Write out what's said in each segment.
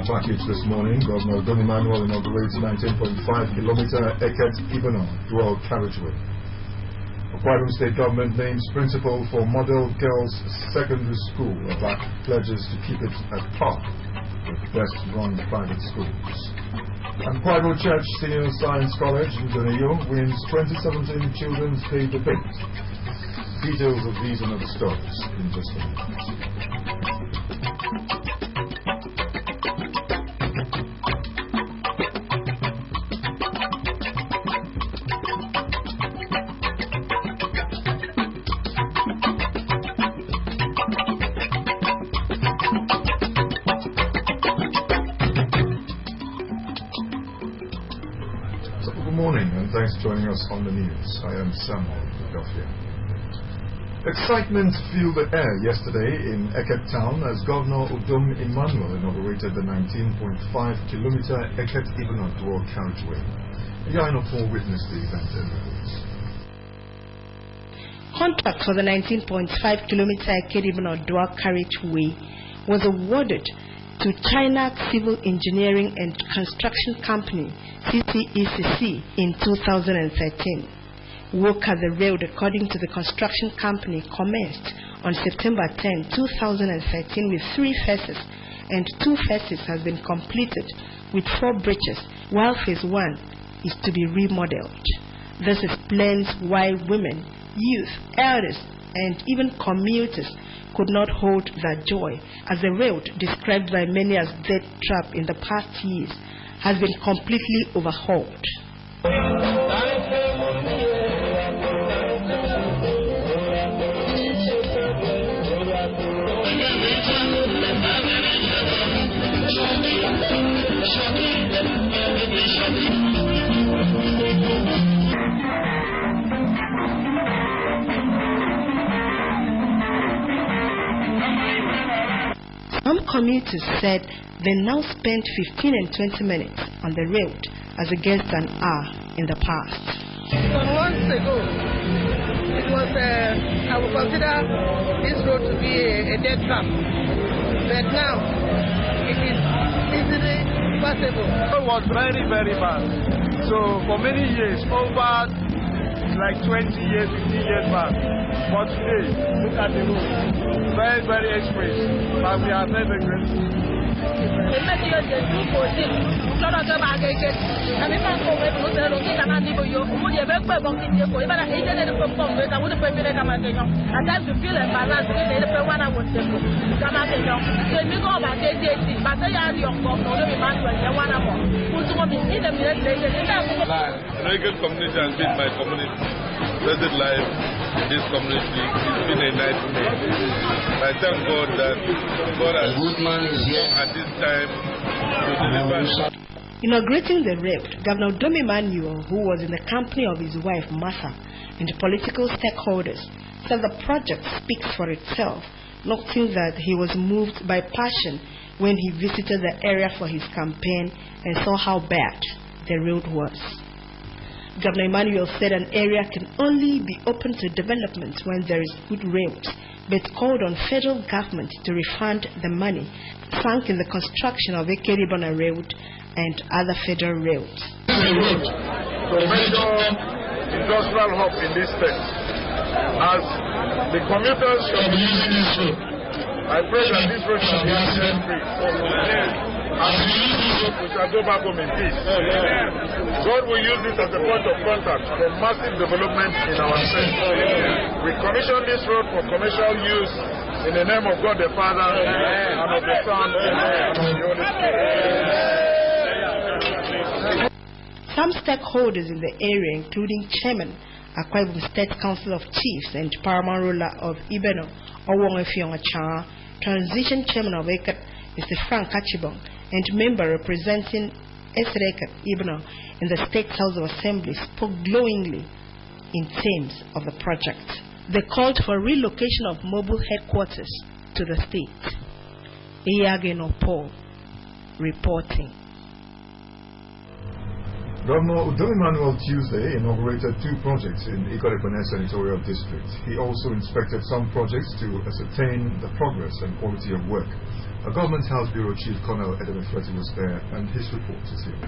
package this morning. Governor Udom Emmanuel inaugurates 19.5-kilometer Eket-Ibadan dual carriageway. Akwa Ibom State Government names principal for Model Girls Secondary School. ABAC pledges to keep it at par with best-run private schools. And Akwa Ibom Church Senior Science College in Doneyo wins 2017 Children's Day Debate. Details of these and other stories in just a minute. Good morning and thanks for joining us on the news. I am Samuel Gafia. Excitement filled the air yesterday in Eket town as Governor Udom Emmanuel inaugurated the 19.5-kilometer Eket-Ibadan dual carriageway. Yainofo witnessed the event in reports. Contract for the 19.5-kilometer Eket-Ibadan dual carriageway was awarded to China Civil Engineering and Construction Company CCECC in 2013. Work at the road, according to the construction company, commenced on September 10, 2013 with 3 phases, and 2 phases have been completed with 4 bridges, while phase 1 is to be remodeled. This explains why women, youth, elders, and even commuters could not hold their joy, as the road, described by many as death trap in the past years, has been completely overhauled. Some commuters said they now spend 15 and 20 minutes on the road as against an hour in the past. Some months ago, it was, I would consider this road to be a dead trap. But now, it is easily passable. It was very, very bad. So for many years, over like 20 years, 15 years back. But today, look at the road. Very, very express. But we are very, very grateful. Very good community has been my community. Blessed life in this community. It's been a nightmare. I thank God that God has come at this time to deliver. Inaugurating the road, Governor Udom Emmanuel, who was in the company of his wife Martha and political stakeholders, said the project speaks for itself, noting that he was moved by passion when he visited the area for his campaign and saw how bad the road was. Governor Emmanuel said an area can only be open to development when there is good roads, but called on federal government to refund the money sunk in the construction of Eket-Ibadan Road and other federal roads. So major industrial hub in this state. As the commuters shall be using this road, I pray that this road shall be accident-free. As we use this road, we shall go back home in peace. God will use this as a point of contact for massive development in our state. We commissioned this road for commercial use in the name of God the Father, and of the Son, and of the Holy Spirit. Some stakeholders in the area, including Chairman, Akwa Ibom State Council of Chiefs and paramount ruler of Ibadan, Owongefiong-Achara, transition chairman of Eket, Mr. Frank Achibong, and member representing Eket-Ibadan in the State House of Assembly spoke glowingly in terms of the project. They called for relocation of mobile headquarters to the state. Iyageno Paul reporting. Governor Udom Emmanuel Tuesday inaugurated 2 projects in Ikot-Ekpene Senatorial District. He also inspected some projects to ascertain the progress and quality of work. A Government House Bureau Chief Colonel Edem Efreti was there, and his report is here.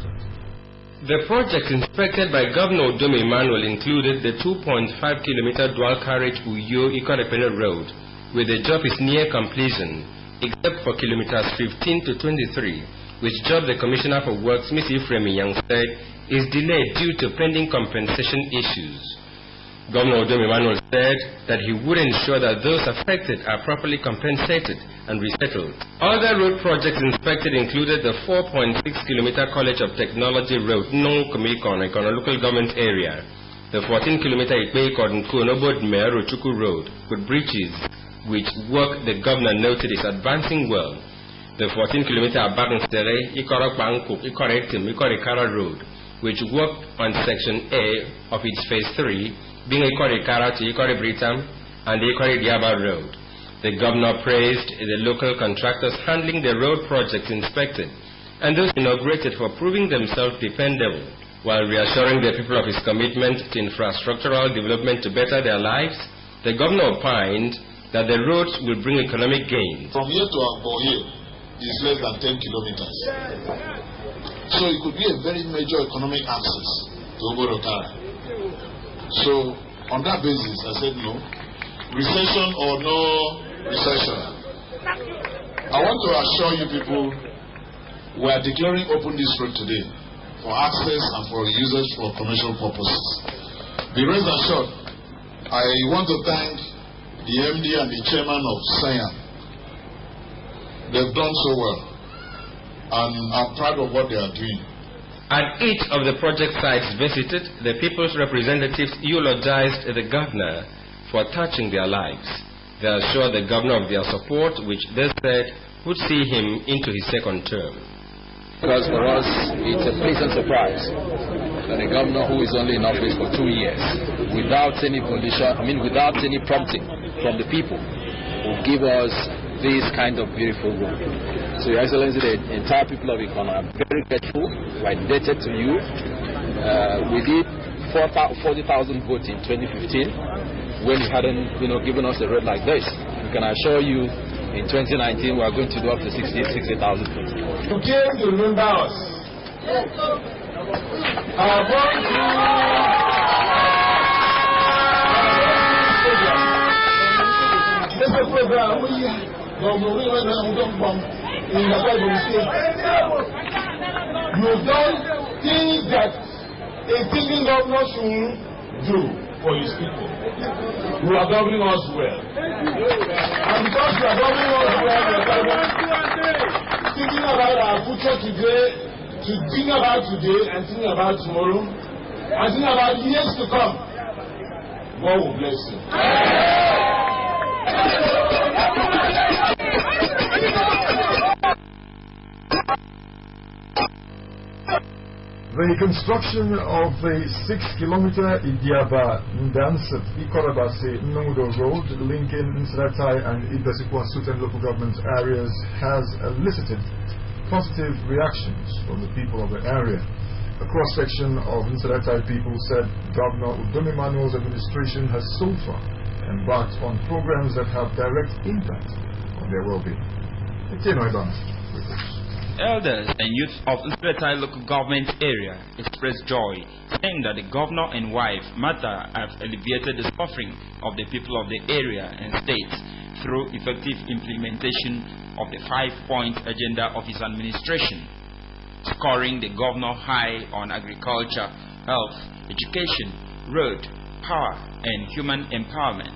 The projects inspected by Governor Udom Emmanuel included the 2.5-kilometer dual carriage Uyo Ikot-Ekpene Road, where the job is near completion, except for kilometers 15 to 23, which job the Commissioner for Works, Ms. Euphremi Yang, said is delayed due to pending compensation issues. Governor Udom Emmanuel said that he would ensure that those affected are properly compensated and resettled. Other road projects inspected included the 4.6-kilometer College of Technology Road, Non-Komikon, in a local government area, the 14-kilometer Ikpe-Ikot-Nkuonobod-Mer Rochuku Road with bridges, which work the governor noted is advancing well, the 14-kilometer Abakan-Stere, Ikore-Tim-Ikore-Kara Road, which worked on Section A of its Phase 3, being Ikore-Kara to Ikore-Britam and the Ikore-Diaba Road. The governor praised the local contractors handling the road projects inspected and those inaugurated for proving themselves dependable, while reassuring the people of his commitment to infrastructural development to better their lives. The governor opined that the roads will bring economic gains. From here to Agboye is less than 10 kilometers. So it could be a very major economic access to Oborokara. So on that basis, I said no. Recession or no recession. I want to assure you people, we are declaring open this road today for access and for users for commercial purposes. Be rest assured, I want to thank the MD and the chairman of SIAM. They've done so well, and I'm proud of what they are doing. At each of the project sites visited, the people's representatives eulogized the governor for touching their lives. They assured the governor of their support, which they said would see him into his second term. Because for us, it's a pleasant surprise that a governor who is only in office for 2 years, without any without any prompting from the people, will give us this kind of beautiful road. So, Your Excellency, the entire people of Ikon are very grateful. We are indebted to you. We did 40,000 votes in 2015 when you hadn't, given us a road like this. We can assure you, in 2019 we are going to do up to 60,000 votes. You came to remember us. Our born this is a program in the Bible says you don't think that a thinking governor should do for his people. You are governing us well. And because you are governing us well, you are thinking about our future today, to think about today and think about tomorrow, and think about years to come. God will bless you. The construction of the 6-kilometer Idiaba-Ndansat-Ikorabase-Nodo Road linking Nsratai and Ibesikwa-Suten local government areas has elicited positive reactions from the people of the area. A cross-section of Nsratai people said Governor Udom Emmanuel's administration has so far embarked on programs that have direct impact on their well-being. Etienne Oibana reports. Elders and youth of Nsratai local government area expressed joy, saying that the governor and wife Mata have alleviated the suffering of the people of the area and state through effective implementation of the 5-point agenda of his administration, scoring the governor high on agriculture, health, education, road, power, and human empowerment.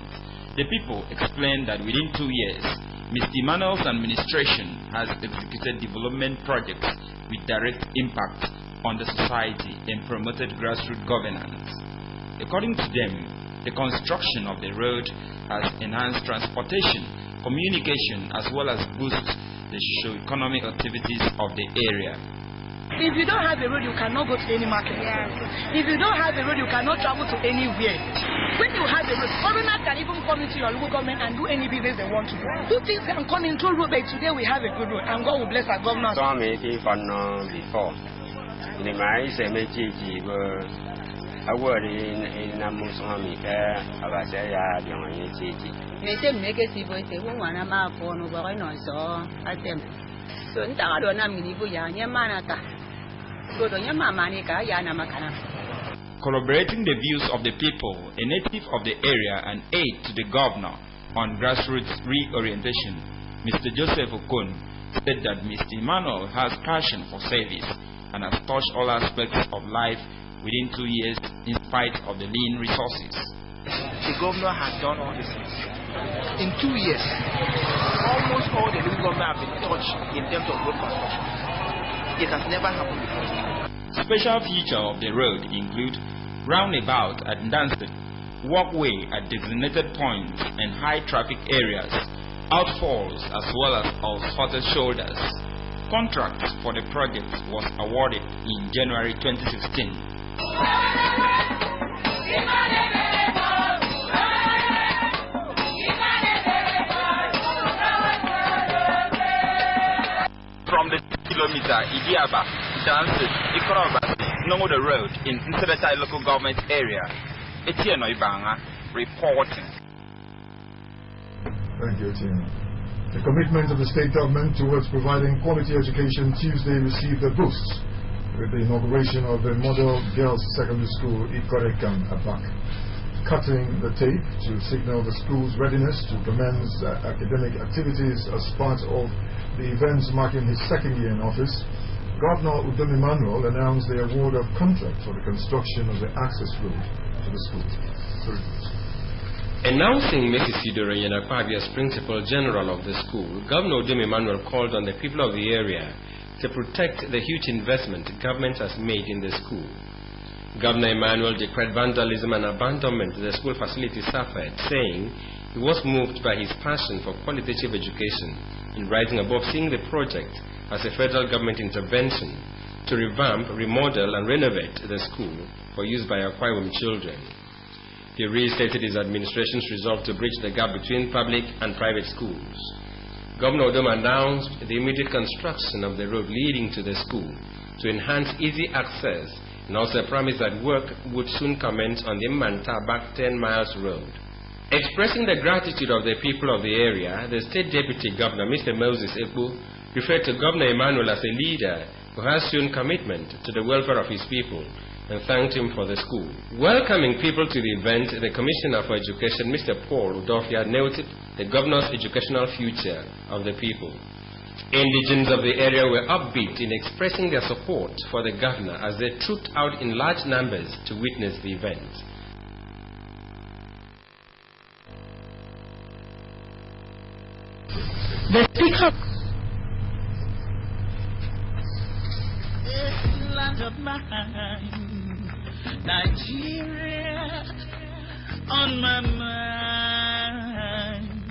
The people explained that within 2 years, Mr. Emmanuel's administration has executed development projects with direct impact on the society and promoted grassroots governance. According to them, the construction of the road has enhanced transportation, communication, as well as boosted the socio-economic activities of the area. If you don't have a road, you cannot go to any market. If you don't have a road, you cannot travel to anywhere. When you have a road, foreigners can even come into your local government and do any business they want to do. Two things can come into road, but today we have a good road, and God will bless our governors. Before, Corroborating the views of the people, a native of the area and aide to the governor on grassroots reorientation, Mr. Joseph Okon, said that Mr. Emmanuel has passion for service and has touched all aspects of life within 2 years in spite of the lean resources. The governor has done all these things. In 2 years, almost all the local government have been touched in terms of road construction. It has never happened before. Special features of the road include roundabout at Danston, walkway at designated points and high traffic areas, outfalls as well as asphalted shoulders. Contract for the project was awarded in January 2016. From the kilometer Idiaba, Danston, Ikoroba, Nomodo Road in Nsebetai local government area, Etienne Ibanga reporting. Thank you, Etienne. The commitment of the state government towards providing quality education Tuesday received a boost with the inauguration of the Model Girls Secondary School Ikorekam Abak, cutting the tape to signal the school's readiness to commence academic activities as part of the events marking his second year in office. Governor Udom Emmanuel announced the award of contract for the construction of the access road to the school. Announcing Mrs. Isidore Yenakwabi as Principal General of the school, Governor Udom Emmanuel called on the people of the area to protect the huge investment government has made in the school. Governor Emmanuel declared vandalism and abandonment the school facility suffered, saying he was moved by his passion for qualitative education in rising above seeing the project as a federal government intervention to revamp, remodel and renovate the school for use by Akwa Ibom children. He restated his administration's resolve to bridge the gap between public and private schools. Governor Udom announced the immediate construction of the road leading to the school to enhance easy access, and also promised that work would soon commence on the Manta-Abak 10 miles road. Expressing the gratitude of the people of the area, the State Deputy Governor, Mr. Moses Ekbu, referred to Governor Emmanuel as a leader who has shown commitment to the welfare of his people and thanked him for the school. Welcoming people to the event, the Commissioner for Education, Mr. Paul Udofia, noted the governor's educational future of the people. Indigents of the area were upbeat in expressing their support for the governor as they trooped out in large numbers to witness the event. The Speaker land of mine, Nigeria on my mind.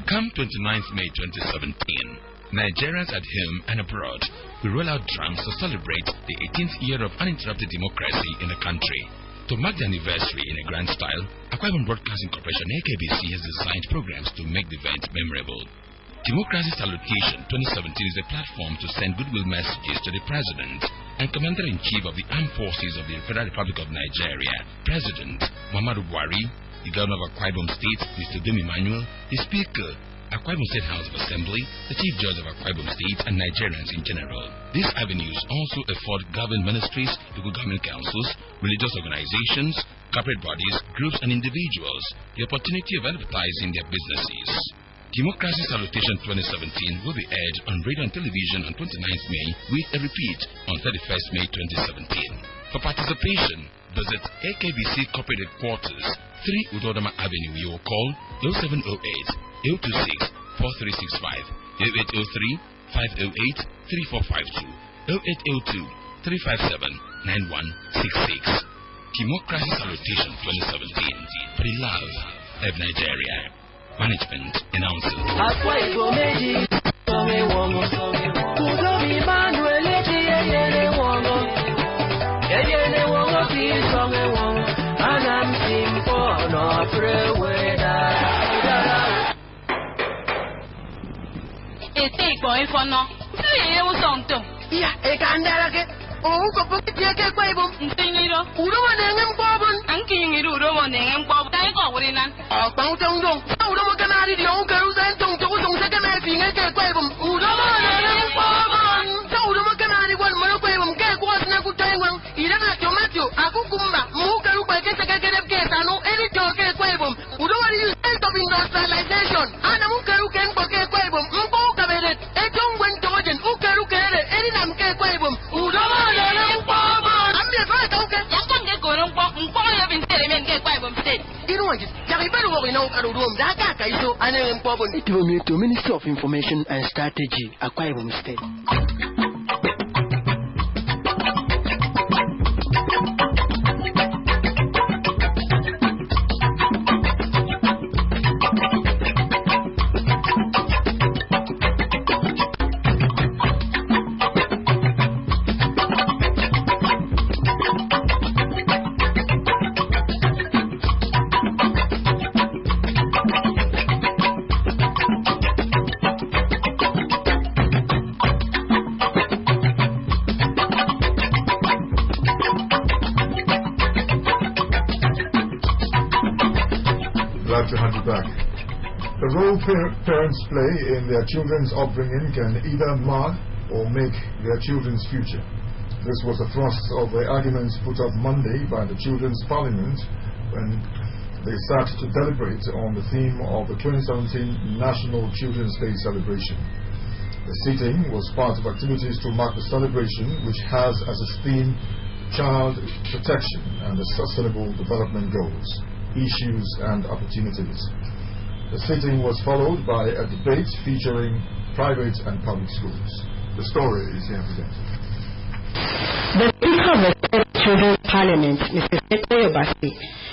Come 29th May 2017, Nigerians at home and abroad will roll out drums to celebrate the 18th year of uninterrupted democracy in the country. To mark the anniversary in a grand style, Akwa Ibom Broadcasting Corporation AKBC has designed programs to make the event memorable. Democracy Salutation 2017 is a platform to send goodwill messages to the President and Commander-in-Chief of the Armed Forces of the Federal Republic of Nigeria, President Muhammadu Buhari, the Governor of Akwa Ibom State, Mr. Udom Emmanuel, the Speaker, Akwa Ibom State House of Assembly, the Chief Judge of Akwa Ibom State, and Nigerians in general. These avenues also afford government ministries, local government councils, religious organizations, corporate bodies, groups, and individuals the opportunity of advertising their businesses. Democracy Salutation 2017 will be aired on radio and television on 29th May with a repeat on 31st May 2017. For participation, visit AKBC Corporate Headquarters, 3 Udodama Avenue. You will call 0708 826 4365, 0803 508 3452, 0802 357 9166. Democracy Salutation 2017 for the love of Nigeria. Management announces. Oh, kapag kaya kwa ibom. Tingiro. Uro mo na ngem pobon. Ang kingiro uro mo na ngem pobon. Tayo ko wala na. Ah, pangutang dong. Uro mo kanari di ako karusan tong tong sa kanay pinga kaya kwa ibom. Uro mo na ngem pobon. Sa uro mo kanari wan mo kwa ibom kaya kwa na kutay wang. Ila na tomato. Ako kumba. Mo karu pa kaya sa kaganap kaya ano any to kaya kwa ibom. Uro mo yu state of industrialization. Ana mo karu ken pa kaya kwa ibom. Mpo ka bedet. Etong wen tojen. O karu kaya any nam kaya kwa ibom. Uro mo na ngem pobon. Ambe fa ka okay. Yang kon ke korong po. Mpo ya bin tere men kaya kwa ibom state. Ino wajis. Jaki baru ko ina karu rom. Daka ka iso ana ngem pobon. It will be to Ministry of Information and Strategy, Akwa Ibom State. Glad to have you back. The role parents play in their children's upbringing can either mar or make their children's future. This was the thrust of the arguments put up Monday by the Children's Parliament when they sat to deliberate on the theme of the 2017 National Children's Day celebration. The sitting was part of activities to mark the celebration, which has as its theme child protection and the sustainable development goals, issues and opportunities. The sitting was followed by a debate featuring private and public schools. The story is here presented. The Speaker of the State Children's Parliament, Mr. Seto Yobasi,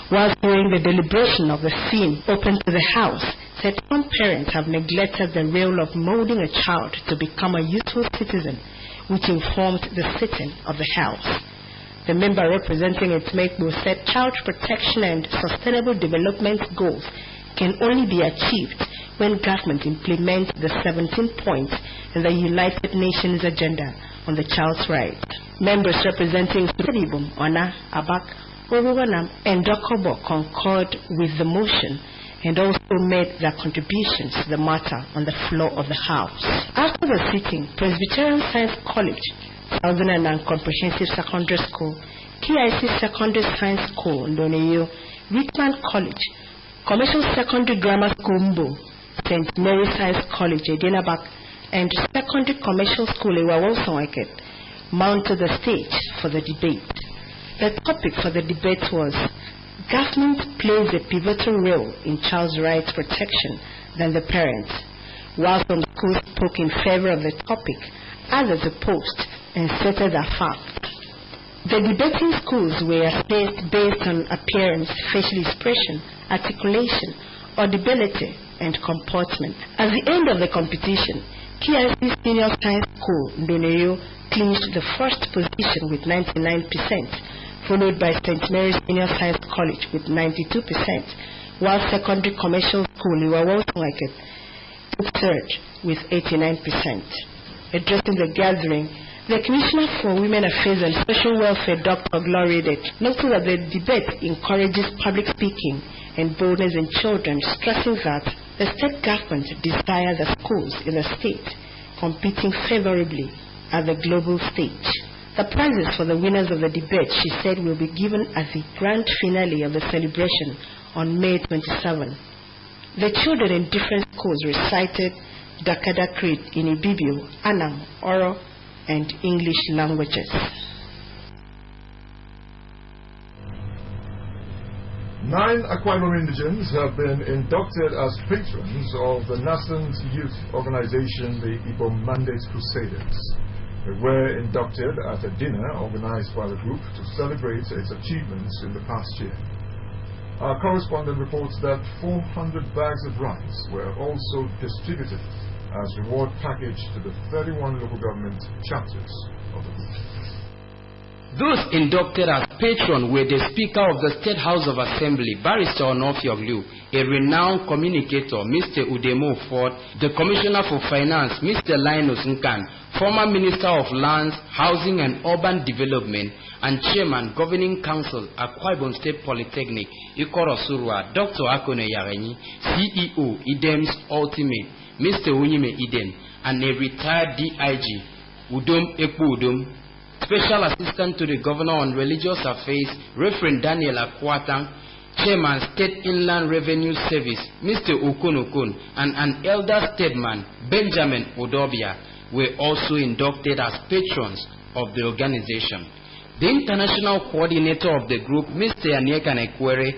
whilst during the deliberation of the theme open to the House, said some parents have neglected the role of molding a child to become a useful citizen, which informed the sitting of the House. The member representing its Makebu said child protection and sustainable development goals can only be achieved when government implements the 17 points in the United Nations agenda on the child's rights. Members representing Suribum, Ona, Abak, Oruganam, and Dokobo concurred with the motion and also made their contributions to the matter on the floor of the House. After the sitting, Presbyterian Science College, Southern and Comprehensive Secondary School, KIC Secondary Science School, Ndoneyo, Whitman College, Commercial Secondary Grammar School, Mbo, St. Mary's Science College, Edinabak, and Secondary Commercial School, Iwawosonweket, mounted the stage for the debate. The topic for the debate was government plays a pivotal role in child's rights protection than the parents. While some schools spoke in favor of the topic, others opposed and stated their facts. The debating schools were assessed based on appearance, facial expression, articulation, audibility, and comportment. At the end of the competition, KIC Senior Science School, Ndoneyo, clinched the first position with 99%, followed by St. Mary's Senior Science College with 92%, while Secondary Commercial School, Iwawosonweket, took third with 89%. Addressing the gathering, the Commissioner for Women Affairs and Social Welfare, Dr. Gloria Edet, noted that the debate encourages public speaking and boldness in children, stressing that the state government desires the schools in the state competing favorably at the global stage. The prizes for the winners of the debate, she said, will be given at the grand finale of the celebration on May 27. The children in different schools recited Dakada Creed in Ibibio, Anam, Oro, and English languages. 9 Akwa Ibom indigents have been inducted as patrons of the nascent youth organization, the Ibom Mandate Crusaders. They were inducted at a dinner organized by the group to celebrate its achievements in the past year. Our correspondent reports that 400 bags of rice were also distributed as reward package to the 31 local government chapters of the group. Those inducted as patrons were the Speaker of the State House of Assembly, Barrister Onofioglu, a renowned communicator, Mr. Udemo Ford, the Commissioner for Finance, Mr. Linus Nkan, former Minister of Lands, Housing and Urban Development, and Chairman, Governing Council, Akwa Ibom State Polytechnic, Ikoro Surwa, Dr. Akone Yarenyi, CEO, IDEM's Ultimate, Mr. Unyime Idem, and a retired DIG, Udom Ekpo Udom, Special Assistant to the Governor on Religious Affairs, Reverend Daniel Akwatang, Chairman, State Inland Revenue Service, Mr. Okon, and an elder statesman, Benjamin Odobia, were also inducted as patrons of the organization. The international coordinator of the group, Mr. Anyeka Nekwere,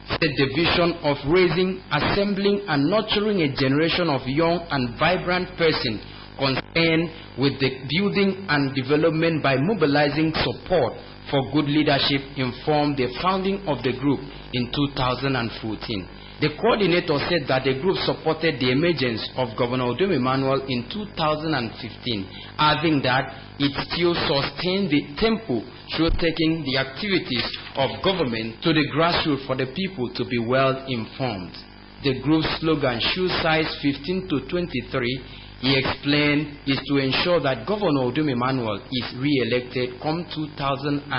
said the vision of raising, assembling, and nurturing a generation of young and vibrant persons concerned with the building and development by mobilizing support for good leadership informed the founding of the group in 2014. The coordinator said that the group supported the emergence of Governor Udom Emmanuel in 2015, adding that it still sustained the tempo through taking the activities of government to the grassroots for the people to be well informed. The group's slogan, shoe size 15 to 23, he explained, is to ensure that Governor Udom Emmanuel is re-elected come 2019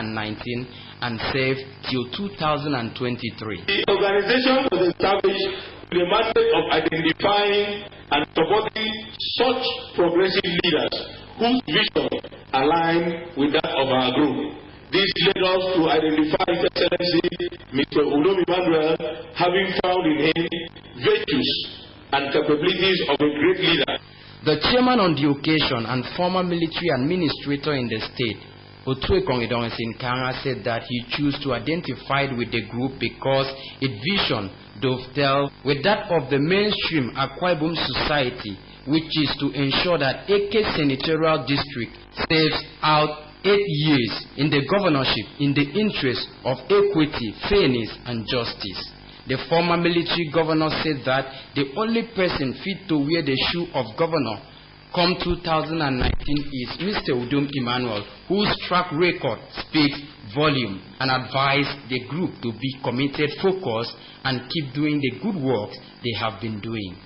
and serve till 2023. The organization was established with the mandate of identifying and supporting such progressive leaders whose vision align with that of our group. This led us to identify His Excellency Mr. Udom Emmanuel, having found in him virtues and capabilities of a great leader. The chairman on the occasion and former military administrator in the state, Otue Kongedonsin Kanga, said that he chose to identify with the group because its vision dovetailed with that of the mainstream Akwa Ibom society, which is to ensure that AK Senatorial District serves out 8 years in the governorship in the interest of equity, fairness, and justice. The former military governor said that the only person fit to wear the shoe of governor come 2019 is Mr. Udom Emmanuel, whose track record speaks volume, and advised the group to be committed, focused, and keep doing the good work they have been doing.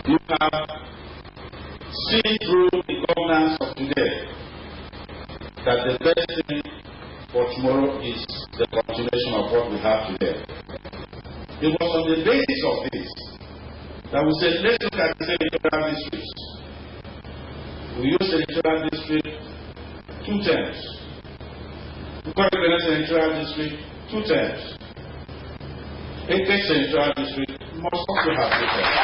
You have seen through the governance of today that the best thing for tomorrow is the continuation of what we have today. It was on the basis of this that we said, let's look at the senatorial districts. We use senatorial district 2 terms. We call it senatorial district 2 terms. AK senatorial district must also have 2 terms.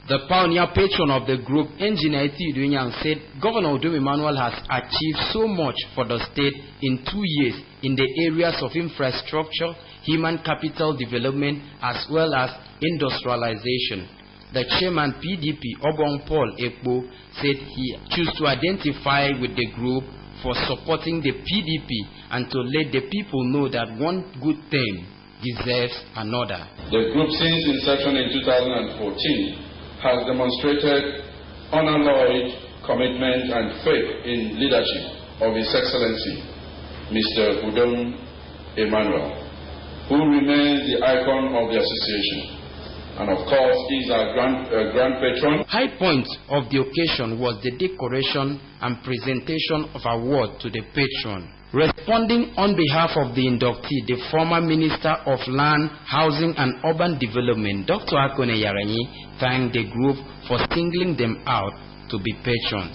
The pioneer patron of the group, Engineer Iti Udunyang, said Governor Udom Emmanuel has achieved so much for the state in 2 years in the areas of infrastructure, human capital development, as well as industrialization. The chairman PDP, Obong Paul Ekpo, said he chose to identify with the group for supporting the PDP and to let the people know that one good thing deserves another. The group, since inception in 2014, has demonstrated unalloyed commitment and faith in leadership of His Excellency Mr. Udom Emmanuel, who remains the icon of the association, and of course is our grand patron. High point of the occasion was the decoration and presentation of award to the patron. Responding on behalf of the inductee, the former Minister of Land, Housing and Urban Development, Dr. Akone Yarenyi, thanked the group for singling them out to be patrons.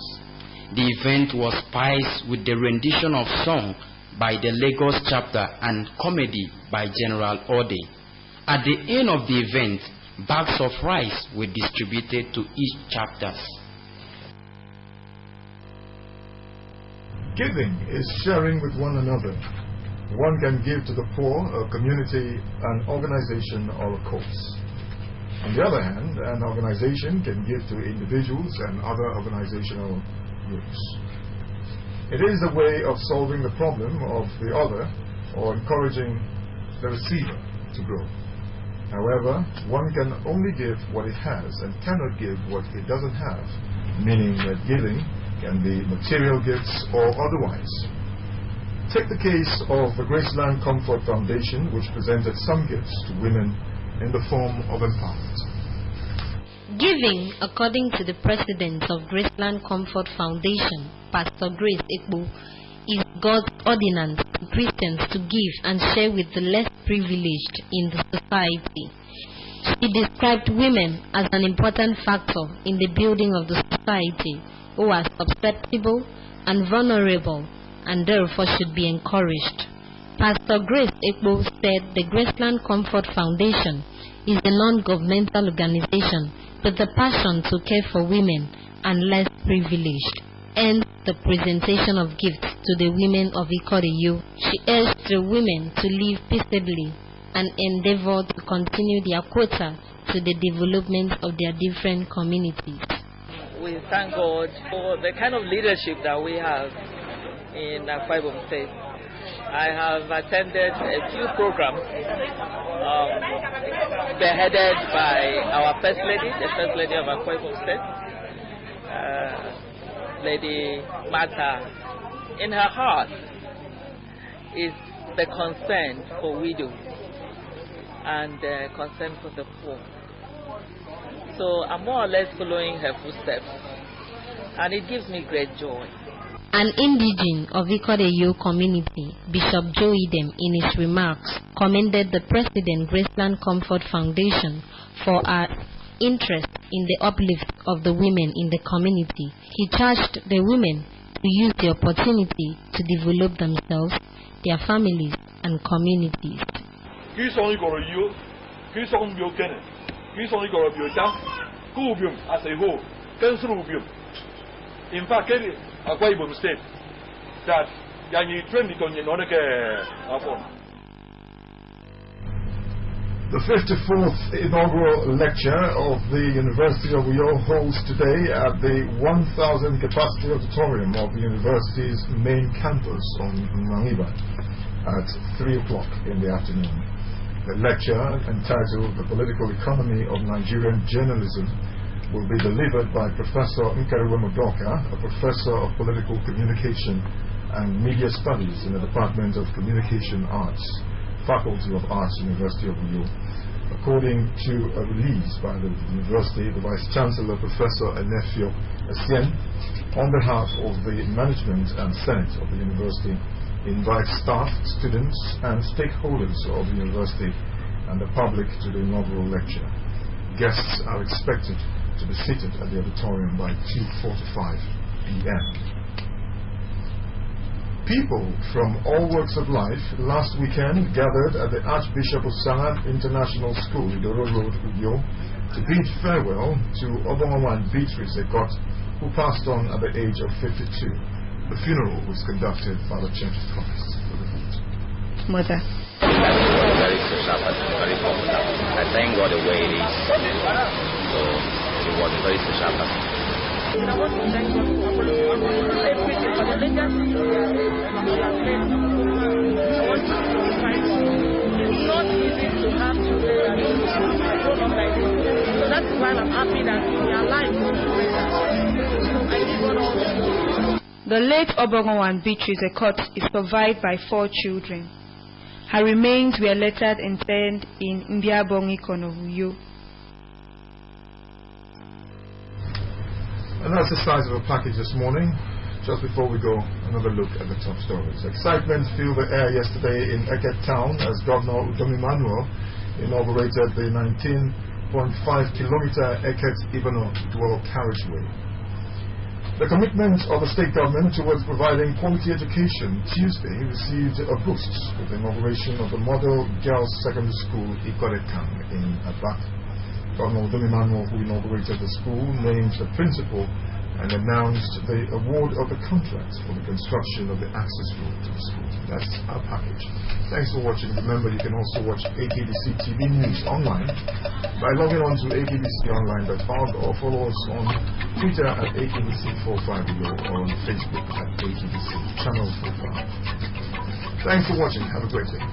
The event was spiced with the rendition of song by the Lagos chapter and comedy by General Ode. At the end of the event, bags of rice were distributed to each chapters. Giving is sharing with one another. One can give to the poor, a community, an organization, or a cause. On the other hand, an organization can give to individuals and other organizational groups. It is a way of solving the problem of the other or encouraging the receiver to grow. However, one can only give what it has and cannot give what it doesn't have, meaning that giving can be material gifts or otherwise. Take the case of the Graceland Comfort Foundation, which presented some gifts to women in the form of empowerment. Giving, according to the president of Graceland Comfort Foundation, Pastor Grace Ekpo, is God's ordinance to Christians to give and share with the less privileged in the society. She described women as an important factor in the building of the society, who are susceptible and vulnerable and therefore should be encouraged. Pastor Grace Ekpo said the Graceland Comfort Foundation is a non-governmental organization with the passion to care for women and less privileged, and the presentation of gifts to the women of Ikoreyo. She urged the women to live peaceably and endeavor to continue their quota to the development of their different communities. We thank God for the kind of leadership that we have in Akwa Ibom State. I have attended a few programs spearheaded by our First Lady, the First Lady of Akwa Ibom State, Lady Martha. In her heart is the concern for widows and concern for the poor. So I'm more or less following her footsteps, and it gives me great joy. An indigene of Ikoreyo community, Bishop Joe Idem, in his remarks, commended the President Graceland Comfort Foundation for our interest in the uplift of the women in the community. He charged the women to use the opportunity to develop themselves, their families, and communities. In fact, Akwa Ibom State, that the 54th inaugural lecture of the University of Uyo holds today at the 1,000 capacity auditorium of the university's main campus on Mangiba at 3 o'clock in the afternoon. The lecture, entitled The Political Economy of Nigerian Journalism, will be delivered by Professor Nkariwe Modoka, a professor of political communication and media studies in the Department of Communication Arts, Faculty of Arts, University of Uyo. According to a release by the university, the Vice Chancellor, Professor Enefio Essien, on behalf of the management and Senate of the university, invites staff, students, and stakeholders of the university and the public to the inaugural lecture. Guests are expected to be seated at the auditorium by 2:45 p.m. People from all walks of life last weekend gathered at the Archbishop of Sahan International School, Idoro Road, Uyo, to bid farewell to Obongowan Beatrice Ekot, who passed on at the age of 52. The funeral was conducted by the Church of Christ. Mother. Very social, very comfortable. I thank God the way it is. So it was a very social person. I want to thank God for everything, for the legacy you have made. I want to thank you. It's not easy to have children that grow up like this. So that's why I'm happy that we are alive. So I give God all the glory. The late Obongowan Beatrice Ekot is survived by 4 children. Her remains were later interred in Mbiabong Ikono, Uyo. And that's the size of a package this morning. Just before we go, another look at the top stories. Excitement filled the air yesterday in Eket town as Governor Udomi Manuel inaugurated the 19.5-kilometer Eket-Ibadan dual carriageway. The commitment of the state government towards providing quality education Tuesday received a boost with the inauguration of the Model Girls Secondary School Ikorekang in Abak. Governor Udomi Manuel, who inaugurated the school, named the principal and announced the award of the contract for the construction of the access road to the school. That's our package. Thanks for watching. Remember, you can also watch AKBC TV News online by logging on to akbconline.org or follow us on Twitter at AKBC45 or on Facebook at AKBC Channel 45. Thanks for watching. Have a great day.